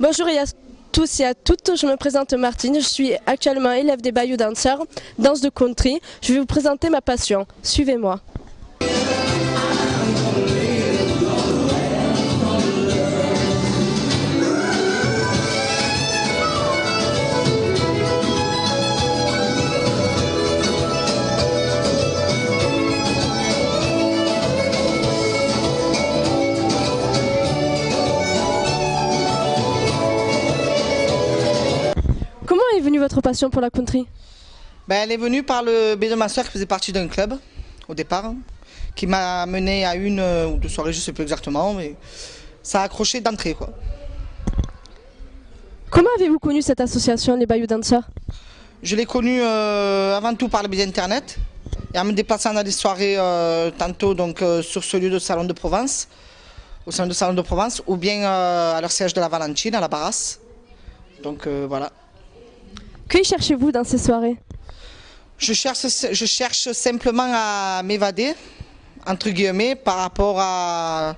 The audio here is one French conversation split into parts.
Bonjour à tous et à toutes, je me présente Martine, je suis actuellement élève des Bayou Dancers, danse de country. Je vais vous présenter ma passion. Suivez-moi. Comment est venue votre passion pour la country? Elle est venue par le biais de ma soeur qui faisait partie d'un club au départ, qui m'a mené à une ou deux soirées, je ne sais plus exactement, mais ça a accroché d'entrée, quoi. Comment avez-vous connu cette association, les Bayou Dancers? Je l'ai connue avant tout par le biais d'internet et en me déplaçant dans des soirées tantôt donc, sur ce lieu de salon de Provence, au salon de salon de Provence, ou bien à leur siège de la Valentine, à la Barrasse. Donc voilà. Que cherchez-vous dans ces soirées? Je cherche simplement à m'évader, entre guillemets, par rapport à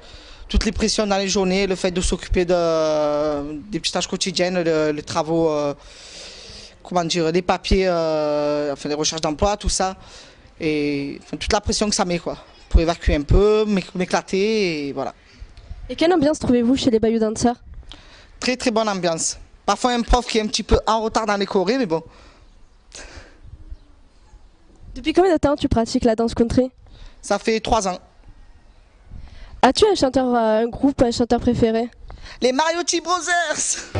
toutes les pressions dans les journées, le fait de s'occuper des petites tâches quotidiennes, les travaux, comment dire, des papiers, enfin les recherches d'emploi, tout ça, et enfin, toute la pression que ça met, quoi, pour évacuer un peu, m'éclater, et voilà. Et quelle ambiance trouvez-vous chez les Bayou Dancers? Très très bonne ambiance. Parfois un prof qui est un petit peu en retard dans les chorés, mais bon. Depuis combien de temps tu pratiques la danse country? Ça fait 3 ans. As-tu un chanteur, un groupe, un chanteur préféré? Les Mariotti Brothers!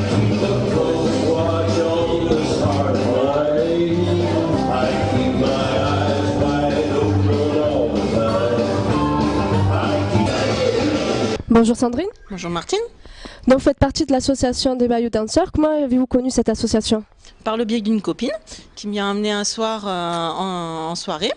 Bonjour Sandrine. Bonjour Martine. Donc vous faites partie de l'association des Bayou Dancers. Comment avez-vous connu cette association? Par le biais d'une copine qui m'y a amené un soir en soirée.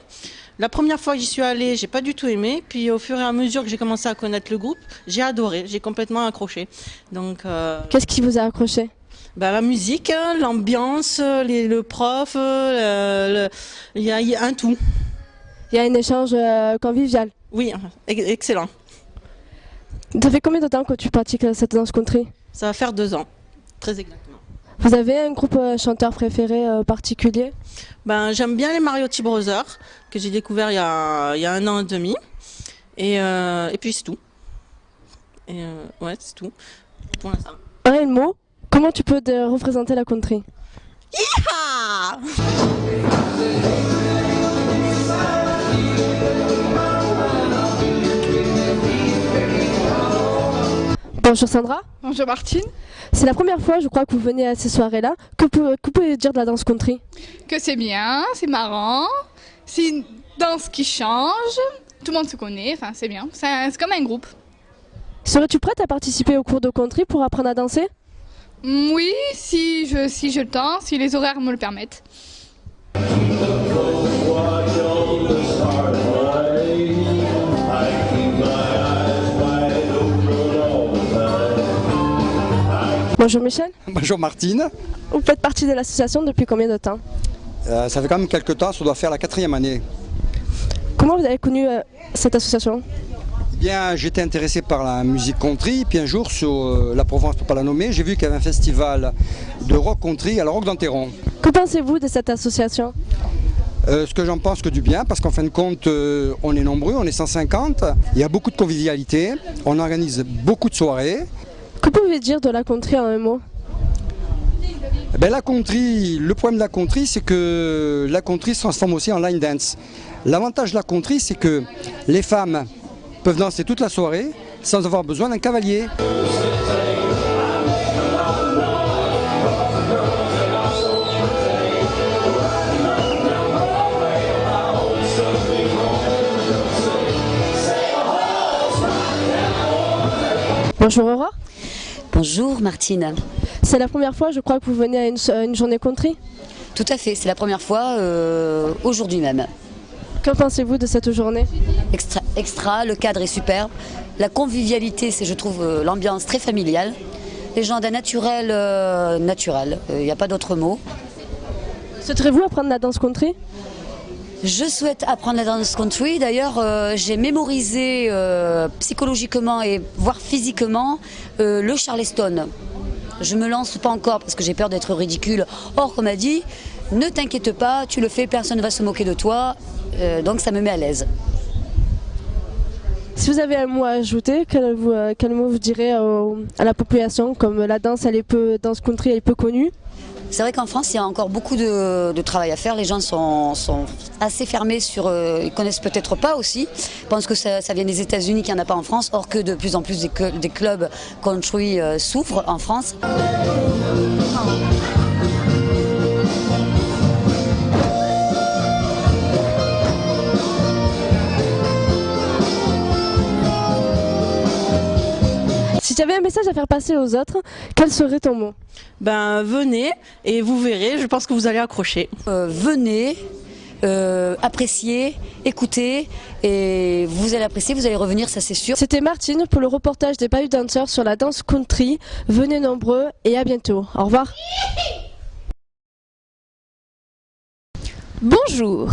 La première fois que j'y suis allée, j'ai pas du tout aimé. Puis au fur et à mesure que j'ai commencé à connaître le groupe, j'ai adoré, j'ai complètement accroché. Donc qu'est-ce qui vous a accroché? la musique, l'ambiance, le prof, il y a un tout. Il y a un échange convivial. Oui, excellent. Ça fait combien de temps que tu pratiques cette danse country? Ça va faire 2 ans, très exactement. Vous avez un groupe chanteur préféré particulier? J'aime bien les Mariotti Brothers, que j'ai découvert il y a 1 an et demi. Et puis c'est tout. Et ouais, c'est tout pour l'instant. Un mot, comment tu peux représenter la country? Yeeha! Bonjour Sandra. Bonjour Martine. C'est la première fois, je crois, que vous venez à ces soirées-là. Que pouvez-vous dire de la danse country? Que c'est bien, c'est marrant, c'est une danse qui change, tout le monde se connaît, enfin c'est bien, c'est comme un groupe. Serais-tu prête à participer au cours de country pour apprendre à danser? Oui, si j'ai le temps, si les horaires me le permettent. Bonjour Michel. Bonjour Martine. Vous faites partie de l'association depuis combien de temps? Ça fait quand même quelques temps, ça doit faire la 4e année. Comment vous avez connu cette association? Eh bien, j'étais intéressé par la musique country, puis un jour sur la Provence, pour ne pas la nommer, j'ai vu qu'il y avait un festival de rock country à la Roque d'Enterron. Que pensez-vous de cette association? Ce que j'en pense que du bien, parce qu'en fin de compte, on est nombreux, on est 150, il y a beaucoup de convivialité, on organise beaucoup de soirées. Que pouvez-vous dire de la country en un mot? La country, le problème de la country, c'est que la country se transforme aussi en line dance. L'avantage de la country, c'est que les femmes peuvent danser toute la soirée sans avoir besoin d'un cavalier. Bonjour Aurore. Bonjour Martine. C'est la première fois, je crois, que vous venez à une journée country? Tout à fait, c'est la première fois aujourd'hui même. Que pensez-vous de cette journée? Extra, le cadre est superbe. La convivialité, c'est, je trouve, l'ambiance très familiale. Les gens d'un naturel, il n'y a pas d'autre mot. Souhaiterez-vous apprendre la danse country? Je souhaite apprendre la danse country. D'ailleurs, j'ai mémorisé psychologiquement et voire physiquement le Charleston. Je me lance pas encore parce que j'ai peur d'être ridicule. Or, comme a dit, ne t'inquiète pas, tu le fais, personne ne va se moquer de toi. Donc ça me met à l'aise. Si vous avez un mot à ajouter, quel mot vous direz à la population, comme la danse, danse country, elle est peu connue? C'est vrai qu'en France, il y a encore beaucoup de travail à faire. Les gens sont assez fermés sur... ils connaissent peut-être pas aussi. Ils pensent que ça vient des États-Unis, qu'il n'y en a pas en France. Or que de plus en plus des clubs country s'ouvrent en France. Si tu avais un message à faire passer aux autres, quel serait ton mot? Ben venez et vous verrez, je pense que vous allez accrocher. Venez, appréciez, écoutez, et vous allez apprécier, vous allez revenir, ça c'est sûr. C'était Martine pour le reportage des Bayou Dancers sur la danse country. Venez nombreux et à bientôt. Au revoir. Bonjour,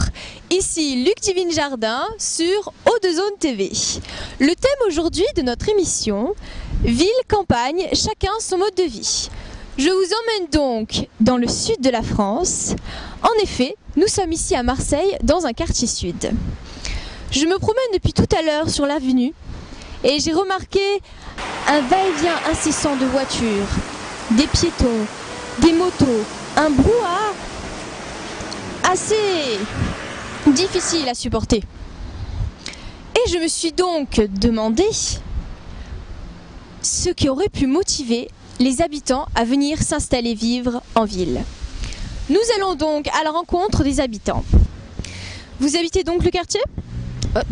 ici Luc Divine Jardin sur Eau-de-Zone TV. Le thème aujourd'hui de notre émission, ville, campagne, chacun son mode de vie. Je vous emmène donc dans le sud de la France. En effet, nous sommes ici à Marseille, dans un quartier sud. Je me promène depuis tout à l'heure sur l'avenue et j'ai remarqué un va-et-vient incessant de voitures, des piétons, des motos, un brouhaha assez difficile à supporter. Et je me suis donc demandé ce qui aurait pu motiver les habitants à venir s'installer vivre en ville. Nous allons donc à la rencontre des habitants. Vous habitez donc le quartier ?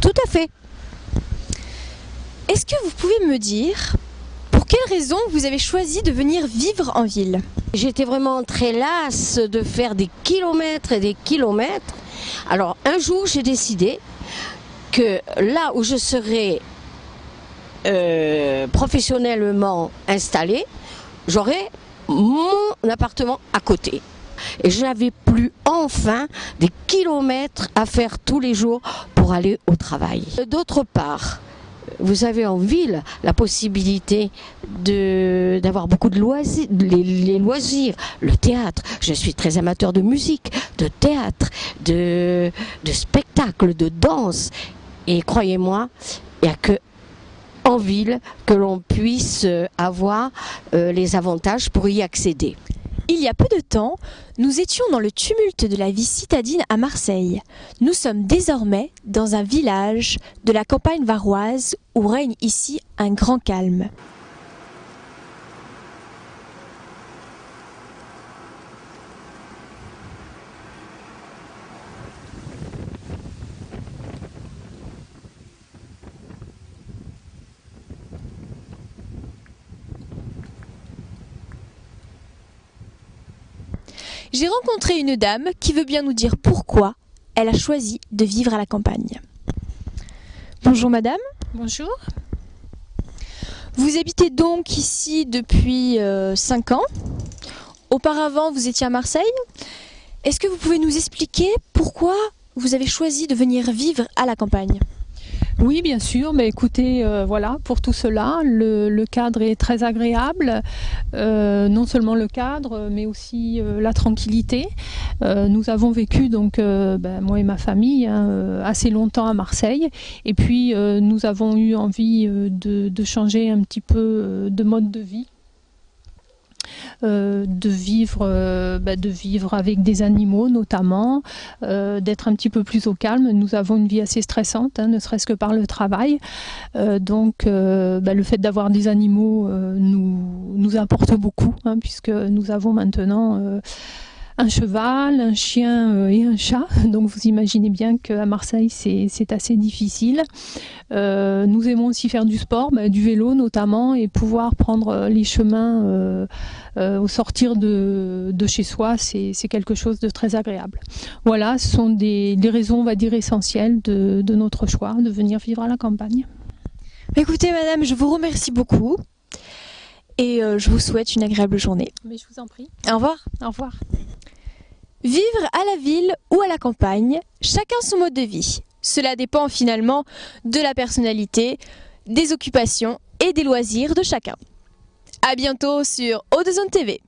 Tout à fait. Est-ce que vous pouvez me dire pour quelle raison vous avez choisi de venir vivre en ville ? J'étais vraiment très lasse de faire des kilomètres et des kilomètres. Alors un jour j'ai décidé que là où je serais professionnellement installée, j'aurais mon appartement à côté. Et je n'avais plus enfin des kilomètres à faire tous les jours pour aller au travail. D'autre part, vous avez en ville la possibilité d'avoir beaucoup de loisirs, les loisirs, le théâtre. Je suis très amateur de musique, de théâtre, de spectacle, de danse. Et croyez-moi, il n'y a que en ville que l'on puisse avoir les avantages pour y accéder. Il y a peu de temps, nous étions dans le tumulte de la vie citadine à Marseille. Nous sommes désormais dans un village de la campagne varoise où règne ici un grand calme. J'ai rencontré une dame qui veut bien nous dire pourquoi elle a choisi de vivre à la campagne. Bonjour madame. Bonjour. Vous habitez donc ici depuis 5 ans. Auparavant, vous étiez à Marseille. Est-ce que vous pouvez nous expliquer pourquoi vous avez choisi de venir vivre à la campagne ? Oui, bien sûr. Mais écoutez, voilà, pour tout cela, le cadre est très agréable. Non seulement le cadre, mais aussi la tranquillité. Nous avons vécu, donc, moi et ma famille, assez longtemps à Marseille. Et puis, nous avons eu envie de changer un petit peu de mode de vie. De vivre avec des animaux notamment, d'être un petit peu plus au calme. Nous avons une vie assez stressante, ne serait-ce que par le travail. Donc le fait d'avoir des animaux nous apporte beaucoup, puisque nous avons maintenant un cheval, un chien et un chat. Donc vous imaginez bien qu'à Marseille c'est assez difficile. Nous aimons aussi faire du sport, du vélo notamment, et pouvoir prendre les chemins au sortir de chez soi, c'est quelque chose de très agréable. Voilà, ce sont des raisons, on va dire, essentielles de notre choix de venir vivre à la campagne. Écoutez madame, je vous remercie beaucoup et je vous souhaite une agréable journée. Mais je vous en prie. Au revoir. Au revoir. Vivre à la ville ou à la campagne, chacun son mode de vie. Cela dépend finalement de la personnalité, des occupations et des loisirs de chacun. À bientôt sur Eau de Zone TV.